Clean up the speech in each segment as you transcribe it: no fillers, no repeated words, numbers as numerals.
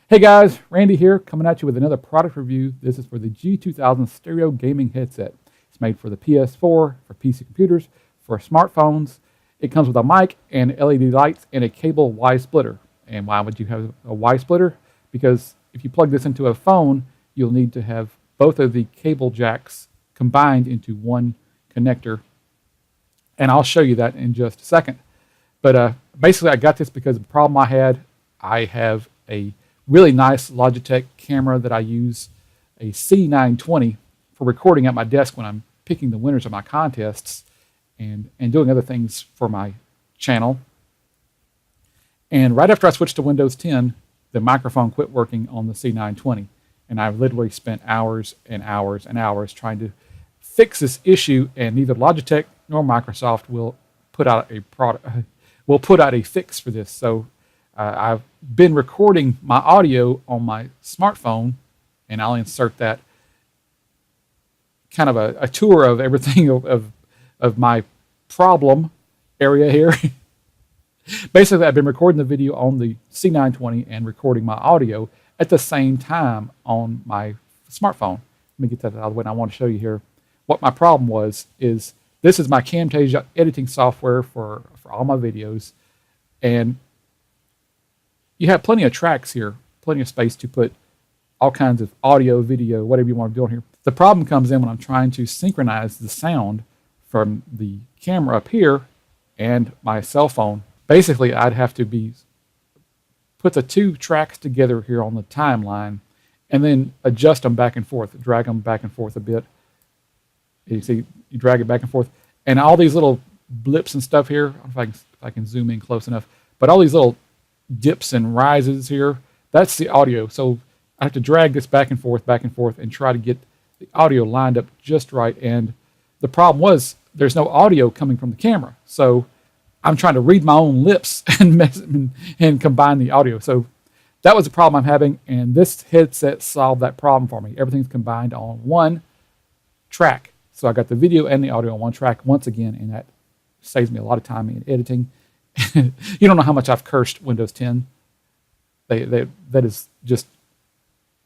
Hey guys, Randy here, coming at you with another product review. This is for the G2000 stereo gaming headset. It's made for the PS4, for PC computers, for smartphones. It comes with a mic and LED lights and a cable Y splitter. And why would you have a Y splitter? Because if you plug this into a phone, you'll need to have both of the cable jacks combined into one connector. And I'll show you that in just a second. But basically, I got this because of the problem I had. I have a really nice Logitech camera that I use, a C920, for recording at my desk when I'm picking the winners of my contests and doing other things for my channel. And right after I switched to Windows 10, the microphone quit working on the C920. And I've literally spent hours and hours and hours trying to fix this issue, and neither Logitech nor Microsoft will put out a fix for this. So I've been recording my audio on my smartphone, and I'll insert that kind of a tour of everything of my problem area here. Basically, I've been recording the video on the C920 and recording my audio at the same time on my smartphone. Let me get that out of the way, and I want to show you here what my problem was. Is this is my Camtasia editing software for all my videos, and you have plenty of tracks here, plenty of space to put all kinds of audio, video, whatever you want to do on here. The problem comes in when I'm trying to synchronize the sound from the camera up here and my cell phone. Basically, I'd have to put the two tracks together here on the timeline and then adjust them back and forth, drag them back and forth a bit. You see, you drag it back and forth. And all these little blips and stuff here, I don't know if I can zoom in close enough, but all these little dips and rises here, that's the audio. So I have to drag this back and forth, and try to get the audio lined up just right. And the problem was there's no audio coming from the camera. So I'm trying to read my own lips and combine the audio. So that was the problem I'm having, and this headset solved that problem for me. Everything's combined on one track. So I got the video and the audio on one track once again, and that saves me a lot of time in editing. You don't know how much I've cursed Windows 10. That is just,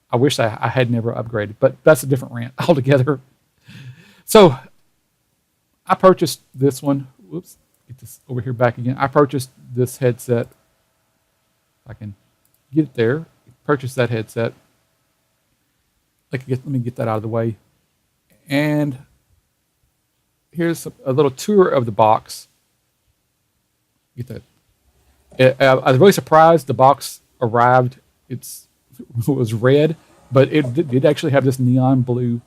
I wish I had never upgraded, but that's a different rant altogether. So I purchased this one. Whoops, get this over here back again. I purchased this headset. If I can get it there. Purchased that headset. Let me get that out of the way. And here's a little tour of the box. Get that. I was really surprised the box arrived. It was red, but it did actually have this neon blue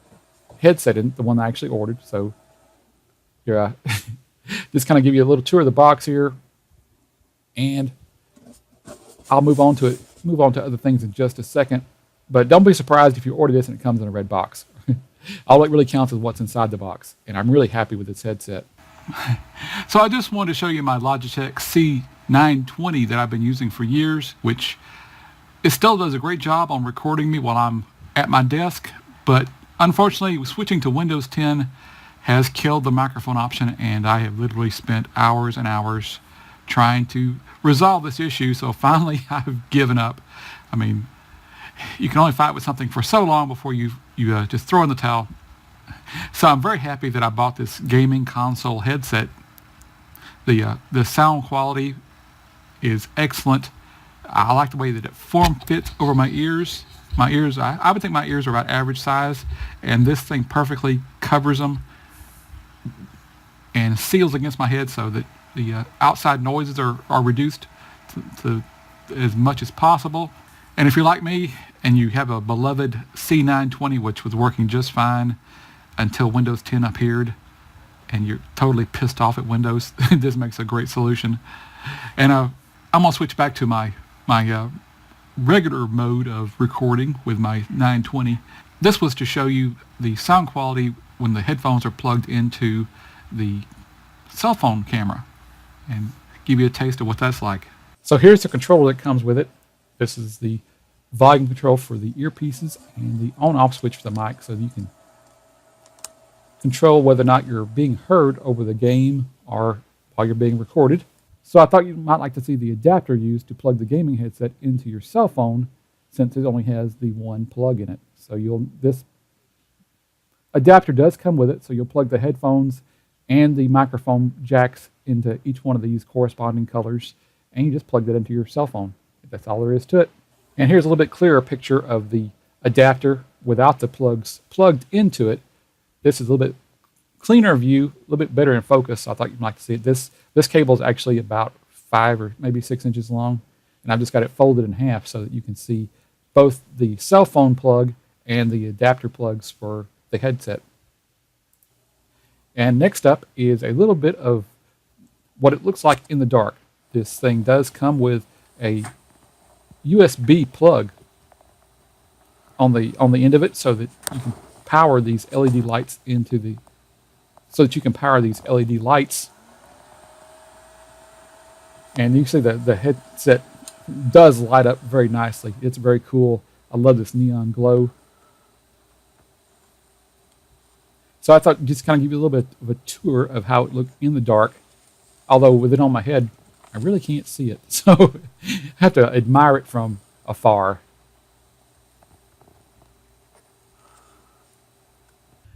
headset in, the one I actually ordered. So here, just kind of give you a little tour of the box here, and I'll move on to other things in just a second. But don't be surprised if you order this and it comes in a red box. All it really counts is what's inside the box, and I'm really happy with this headset. So I just wanted to show you my Logitech C920 that I've been using for years, which it still does a great job on recording me while I'm at my desk, but unfortunately switching to Windows 10 has killed the microphone option, and I have literally spent hours and hours trying to resolve this issue. So finally I've given up. I mean, you can only fight with something for so long before you just throw in the towel. So I'm very happy that I bought this gaming console headset. The sound quality is excellent. I like the way that it form fits over my ears. I would think my ears are about average size, and this thing perfectly covers them and seals against my head so that the outside noises are reduced to as much as possible. And if you're like me and you have a beloved C920, which was working just fine until Windows 10 appeared, and you're totally pissed off at Windows, this makes a great solution. And I'm going to switch back to my regular mode of recording with my 920. This was to show you the sound quality when the headphones are plugged into the cell phone camera and give you a taste of what that's like. So here's the controller that comes with it. This is the volume control for the earpieces and the on-off switch for the mic, so that you can control whether or not you're being heard over the game or while you're being recorded. So I thought you might like to see the adapter used to plug the gaming headset into your cell phone since it only has the one plug in it. So this adapter does come with it, so you'll plug the headphones and the microphone jacks into each one of these corresponding colors, and you just plug that into your cell phone. That's all there is to it. And here's a little bit clearer picture of the adapter without the plugs plugged into it. This is a little bit cleaner view, a little bit better in focus, so I thought you'd like to see it. This cable is actually about 5 or maybe 6 inches long, and I've just got it folded in half so that you can see both the cell phone plug and the adapter plugs for the headset. And next up is a little bit of what it looks like in the dark. This thing does come with a USB plug on the end of it, so that you can power these LED lights And you can see that the headset does light up very nicely. It's very cool. I love this neon glow. So I thought just kind of give you a little bit of a tour of how it looked in the dark. Although with it on my head, I really can't see it. So I have to admire it from afar.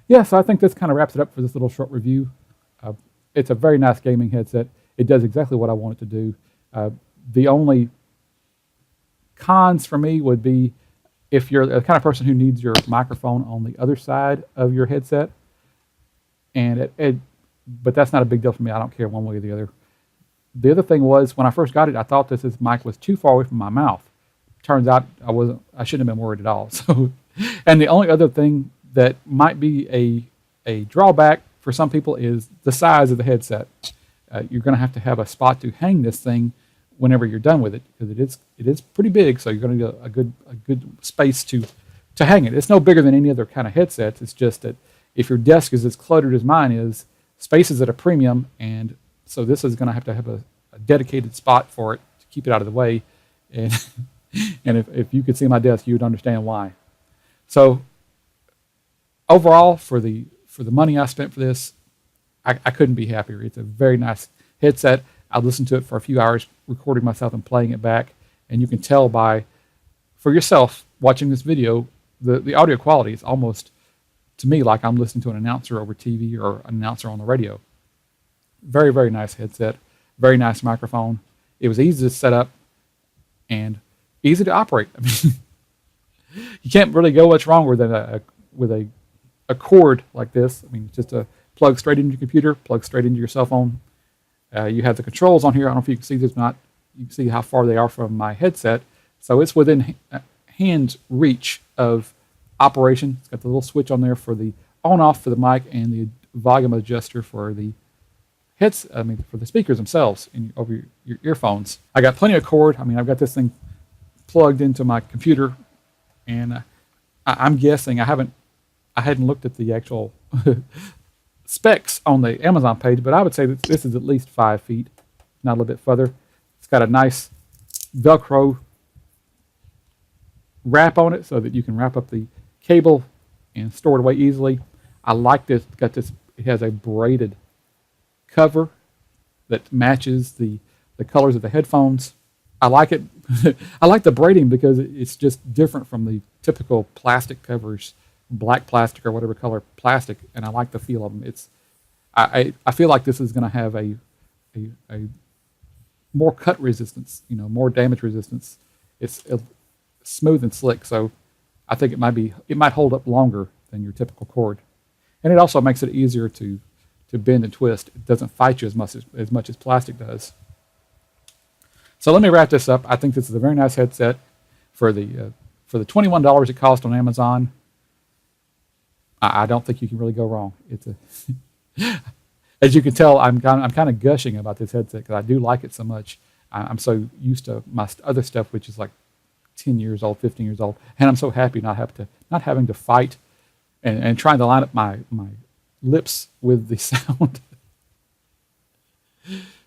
Yeah, so I think this kind of wraps it up for this little short review. It's a very nice gaming headset. It does exactly what I want it to do. The only cons for me would be if you're the kind of person who needs your microphone on the other side of your headset. But that's not a big deal for me. I don't care one way or the other. The other thing was, when I first got it, I thought this mic was too far away from my mouth. Turns out I shouldn't have been worried at all. So, and the only other thing that might be a drawback for some people is the size of the headset. You're going to have a spot to hang this thing whenever you're done with it, because it is pretty big. So you're going to get a good space to hang it. It's no bigger than any other kind of headset. It's just that if your desk is as cluttered as mine is, space is at a premium, and so this is going to have a dedicated spot for it to keep it out of the way. And and if you could see my desk, you would understand why. So overall, for the money I spent for this, I couldn't be happier. It's a very nice headset. I listened to it for a few hours, recording myself and playing it back, and you can tell for yourself watching this video, the audio quality is almost, to me, like I'm listening to an announcer over TV or an announcer on the radio. Very, very nice headset. Very nice microphone. It was easy to set up and easy to operate. I mean, you can't really go much wrong with a cord like this. I mean, just a plug straight into your computer, plug straight into your cell phone. You have the controls on here. I don't know if you can see this or not. You can see how far they are from my headset. So it's within hand reach of operation. It's got the little switch on there for the on-off for the mic and the volume adjuster for the for the speakers themselves over your earphones. I got plenty of cord. I mean, I've got this thing plugged into my computer, and I'm guessing I hadn't looked at the actual specs on the Amazon page, but I would say that this is at least 5 feet, not a little bit further. It's got a nice Velcro wrap on it so that you can wrap up the cable and store it away easily. I like this. It has a braided cover that matches the colors of the headphones. I like it. I like the braiding because it's just different from the typical plastic covers, black plastic or whatever color plastic, and I like the feel of them. I feel like this is going to have a more cut resistance, more damage resistance. It's smooth and slick, so I think it might hold up longer than your typical cord, and it also makes it easier to bend and twist. It doesn't fight you as much as plastic does. So let me wrap this up. I think this is a very nice headset for the $21 it cost on Amazon. I don't think you can really go wrong. As you can tell, I'm kind of gushing about this headset because I do like it so much. I'm so used to my other stuff, which is like 10 years old, 15 years old, and I'm so happy not having to fight and trying to line up my lips with the sound.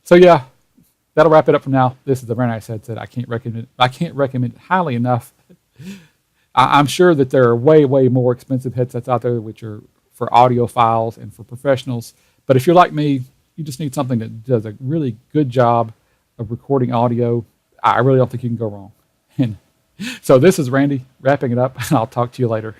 So yeah, that'll wrap it up for now. This is a very nice headset. I can't recommend it highly enough. I'm sure that there are way, way more expensive headsets out there which are for audiophiles and for professionals. But if you're like me, you just need something that does a really good job of recording audio. I really don't think you can go wrong. And So this is Randy wrapping it up, and I'll talk to you later.